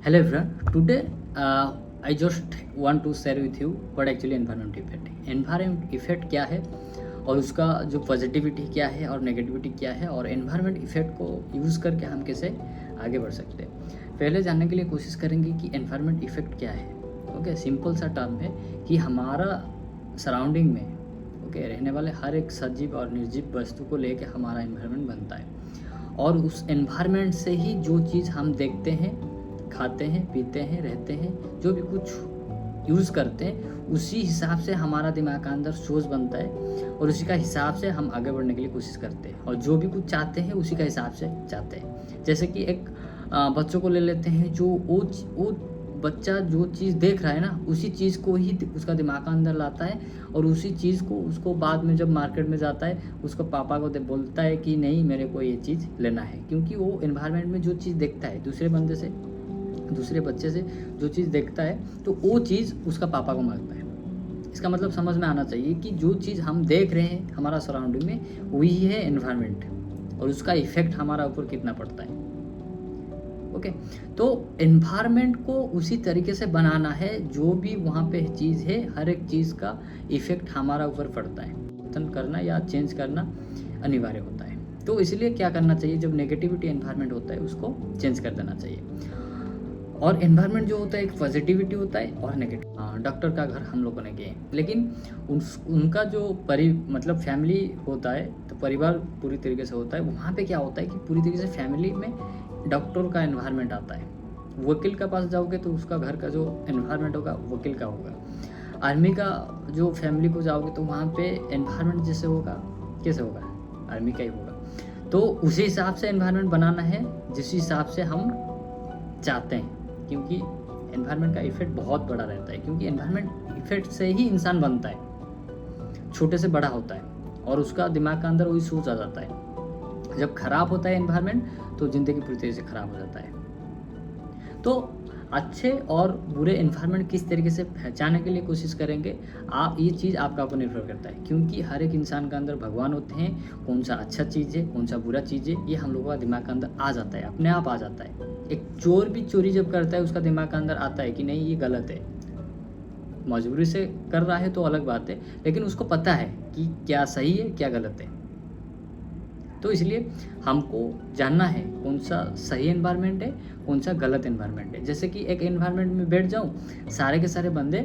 Hello everyone. Today I just want to share with you what actually environment effect है. Environment effect क्या है और उसका जो पॉजिटिविटी क्या है और नेगेटिविटी क्या है और एनवायरनमेंट इफेक्ट को यूज़ करके हम कैसे आगे बढ़ सकते हैं. पहले जानने के लिए कोशिश करेंगे कि एनवायरनमेंट इफेक्ट क्या है. ओके, सिंपल सा टर्म है कि हमारा सराउंडिंग में रहने वाले हर एक सजीव और निर्जीव वस्तु को लेके हमारा एनवायरनमेंट बनता है और उस एनवायरनमेंट से ही जो चीज़ हम देखते हैं, खाते हैं, पीते हैं, रहते हैं, जो भी कुछ यूज़ करते हैं, उसी हिसाब से हमारा दिमाग का अंदर सोच बनता है और उसी का हिसाब से हम आगे बढ़ने के लिए कोशिश करते हैं और जो भी कुछ चाहते हैं उसी का हिसाब से चाहते हैं. जैसे कि एक बच्चों को ले लेते हैं, जो वो बच्चा जो चीज़ देख रहा है ना, उसी चीज़ को ही उसका दिमाग का अंदर लाता है और उसी चीज़ को उसको बाद में जब मार्केट में जाता है उसको पापा को बोलता है कि नहीं, मेरे को ये चीज़ लेना है, क्योंकि वो एनवायरनमेंट में जो चीज़ देखता है दूसरे बच्चे से जो चीज़ देखता है तो वो चीज़ उसका पापा को मांगता है. इसका मतलब समझ में आना चाहिए कि जो चीज़ हम देख रहे हैं हमारा सराउंडिंग में, वही है एनवायरनमेंट और उसका इफेक्ट हमारा ऊपर कितना पड़ता है. ओके, तो एनवायरनमेंट को उसी तरीके से बनाना है, जो भी वहाँ पे चीज़ है हर एक चीज़ का इफेक्ट हमारा ऊपर पड़ता है. परिवर्तन करना या चेंज करना अनिवार्य होता है. तो इसलिए क्या करना चाहिए, जब नेगेटिविटी एनवायरनमेंट होता है उसको चेंज कर देना चाहिए. और एनवायरनमेंट जो होता है एक पॉजिटिविटी होता है और नेगेटिव. डॉक्टर का घर हम लोगों ने किए, लेकिन उनका जो मतलब फैमिली होता है, तो परिवार पूरी तरीके से होता है. वहाँ पे क्या होता है कि पूरी तरीके से फैमिली में डॉक्टर का एनवायरनमेंट आता है. वकील के पास जाओगे तो उसका घर का जो एनवायरनमेंट होगा वकील का होगा. आर्मी का जो फैमिली को जाओगे तो वहाँ पे एनवायरनमेंट जैसे होगा, कैसे होगा, आर्मी का ही होगा. तो उसी हिसाब से एनवायरनमेंट बनाना है जिस हिसाब से हम चाहते हैं, क्योंकि एनवायरनमेंट का इफेक्ट बहुत बड़ा रहता है. क्योंकि एनवायरनमेंट इफेक्ट से ही इंसान बनता है, छोटे से बड़ा होता है और उसका दिमाग का अंदर वही सोच आ जाता है. जब खराब होता है एनवायरनमेंट तो ज़िंदगी पूरी तरीके से खराब हो जाता है. तो अच्छे और बुरे एनवायरनमेंट किस तरीके से पहचानने के लिए कोशिश करेंगे आप, ये चीज़ आपका ऊपर निर्भर करता है. क्योंकि हर एक इंसान के अंदर भगवान होते हैं, कौन सा अच्छा चीज़ है कौन सा बुरा चीज़ है ये हम लोगों का दिमाग के अंदर आ जाता है, अपने आप आ जाता है. एक चोर भी चोरी जब करता है उसका दिमाग के अंदर आता है कि नहीं ये गलत है. मजबूरी से कर रहा है तो अलग बात है, लेकिन उसको पता है कि क्या सही है क्या गलत है. तो इसलिए हमको जानना है कौन सा सही एनवायरनमेंट है कौन सा गलत एनवायरनमेंट है. जैसे कि एक एनवायरनमेंट में बैठ जाऊँ, सारे के सारे बंदे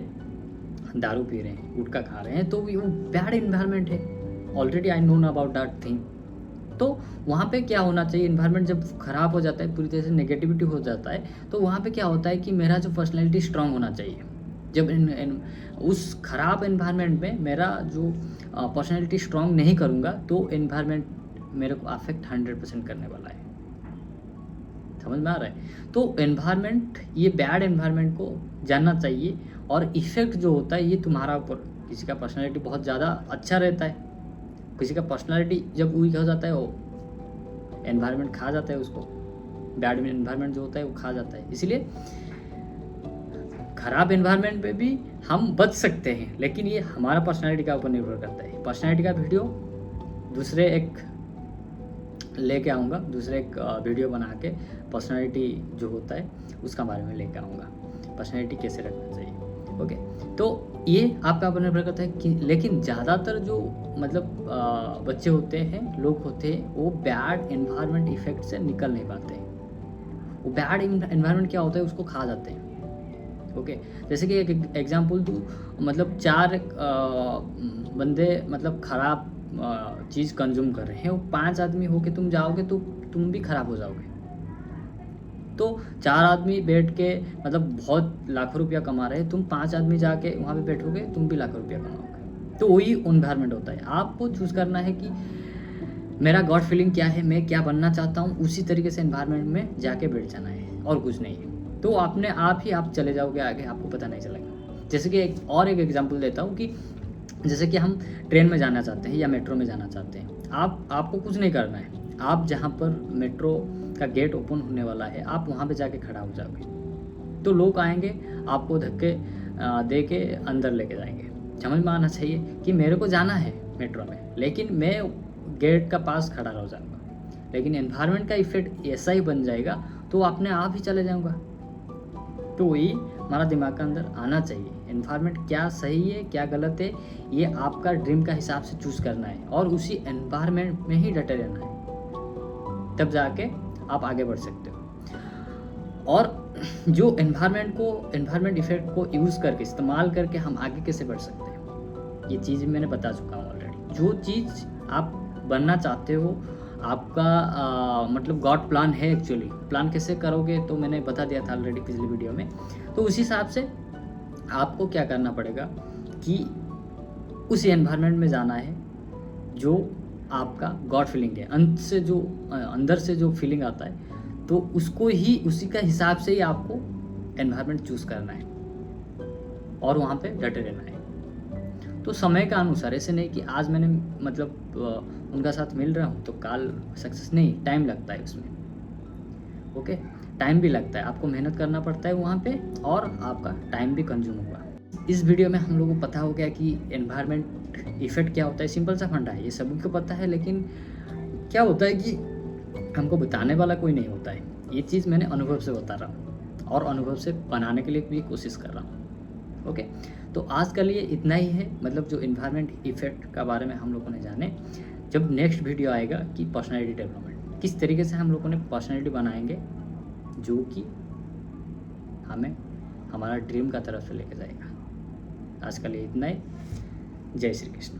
दारू पी रहे हैं, गुटखा खा रहे हैं, तो वो बैड एनवायरनमेंट है. Already I known about that thing. तो वहाँ पे क्या होना चाहिए, एनवायरनमेंट जब ख़राब हो जाता है, पूरी तरह से नेगेटिविटी हो जाता है, तो वहाँ पे क्या होता है कि मेरा जो पर्सनैलिटी स्ट्रांग होना चाहिए. जब उस ख़राब एनवायरनमेंट में मेरा जो पर्सनैलिटी स्ट्रांग नहीं करूँगा तो एनवायरनमेंट मेरे को अफेक्ट 100% करने वाला है. समझ में आ रहा है. तो एनवायरनमेंट, ये बैड एनवायरनमेंट को जानना चाहिए और इफ़ेक्ट जो होता है ये तुम्हारा ऊपर. किसी का पर्सनैलिटी बहुत ज़्यादा अच्छा रहता है, किसी का पर्सनैलिटी जब वीक हो जाता है वो एनवायरनमेंट खा जाता है उसको. बैड एनवायरनमेंट जो होता है वो खा जाता है. इसलिए ख़राब एनवायरनमेंट पे भी हम बच सकते हैं, लेकिन ये हमारा पर्सनैलिटी का ऊपर निर्भर करता है. पर्सनैलिटी का वीडियो दूसरे एक लेके आऊँगा, दूसरे एक वीडियो बना के पर्सनैलिटी जो होता है उसका बारे में लेके आऊँगा, पर्सनैलिटी कैसे रखना चाहिए. ओके, तो ये आपका ऊपर निर्भर करता है कि, लेकिन ज़्यादातर जो मतलब बच्चे होते हैं, लोग होते हैं, वो बैड एनवायरनमेंट इफेक्ट से निकल नहीं पाते. वो बैड एनवायरनमेंट क्या होता है उसको खा जाते हैं. ओके, जैसे कि एक एग्जांपल दूँ, मतलब 4 बंदे मतलब ख़राब चीज़ कंज्यूम कर रहे हैं, वो 5 आदमी होके तुम जाओगे तो तुम भी ख़राब हो जाओगे. तो 4 आदमी बैठ के मतलब बहुत लाखों रुपया कमा रहे हैं, तुम 5 आदमी जाके वहाँ पे बैठोगे तुम भी लाखों रुपया कमाओगे. तो वही एनवायरनमेंट होता है. आपको चूज़ करना है कि मेरा गॉड फीलिंग क्या है, मैं क्या बनना चाहता हूँ, उसी तरीके से एनवायरनमेंट में जाके बैठ जाना है और कुछ नहीं है. तो अपने आप ही आप चले जाओगे आगे, आपको पता नहीं चलेगा. जैसे कि एक एग्जांपल देता हूँ कि जैसे कि हम ट्रेन में जाना चाहते हैं या मेट्रो में जाना चाहते हैं. आपको कुछ नहीं करना है, आप जहाँ पर मेट्रो का गेट ओपन होने वाला है आप वहाँ पे जाके खड़ा हो जाओगे, तो लोग आएंगे आपको धक्के दे के अंदर लेके जाएंगे. समझ में आना चाहिए कि मेरे को जाना है मेट्रो में, लेकिन मैं गेट का पास खड़ा रह जाऊँगा. लेकिन एनवायरनमेंट का इफेक्ट ऐसा ही बन जाएगा तो अपने आप ही चले जाऊँगा. तो वही हमारा दिमाग के अंदर आना चाहिए। एनवायरनमेंट क्या सही है क्या गलत है, ये आपका ड्रीम का हिसाब से चूज़ करना है और उसी एनवायरनमेंट में ही डटे रहना है, तब जाके आप आगे बढ़ सकते हो। और जो एनवायरनमेंट इफेक्ट को यूज़ करके, इस्तेमाल करके हम आगे कैसे बढ़ सकते हैं, ये चीज़ मैंने बता चुका हूँ ऑलरेडी। जो चीज़ आप बनना चाहते हो, आपका मतलब गॉड प्लान है, एक्चुअली प्लान कैसे करोगे तो मैंने बता दिया था ऑलरेडी पिछली वीडियो में। तो उस हिसाब से आपको क्या करना पड़ेगा कि उस एनवायरनमेंट में जाना है जो आपका गॉड फीलिंग है, अंदर से जो फीलिंग आता है, तो उसको ही, उसी का हिसाब से ही आपको एनवायरनमेंट चूज़ करना है और वहाँ पे डटे रहना है। तो समय का अनुसार, ऐसे नहीं कि आज मैंने मतलब उनका साथ मिल रहा हूँ तो कल सक्सेस नहीं, टाइम लगता है उसमें। ओके, टाइम भी लगता है, आपको मेहनत करना पड़ता है वहाँ पे और आपका टाइम भी कंज्यूम होगा। इस वीडियो में हम लोगों को पता हो गया कि एनवायरनमेंट इफेक्ट क्या होता है। सिंपल सा फंडा है, ये सभी को पता है, लेकिन क्या होता है कि हमको बताने वाला कोई नहीं होता है। ये चीज़ मैंने अनुभव से बता रहा हूँ और अनुभव से बनाने के लिए भी कोशिश कर रहा हूँ। ओके, तो आज के लिए इतना ही है, मतलब जो एनवायरनमेंट इफेक्ट का बारे में हम लोगों ने जाने। जब नेक्स्ट वीडियो आएगा कि पर्सनैलिटी डेवलपमेंट, किस तरीके से हम लोगों ने पर्सनैलिटी बनाएंगे जो कि हमें हमारा ड्रीम का तरफ से लेके जाएगा। आज के लिए इतना ही। जय श्री कृष्ण।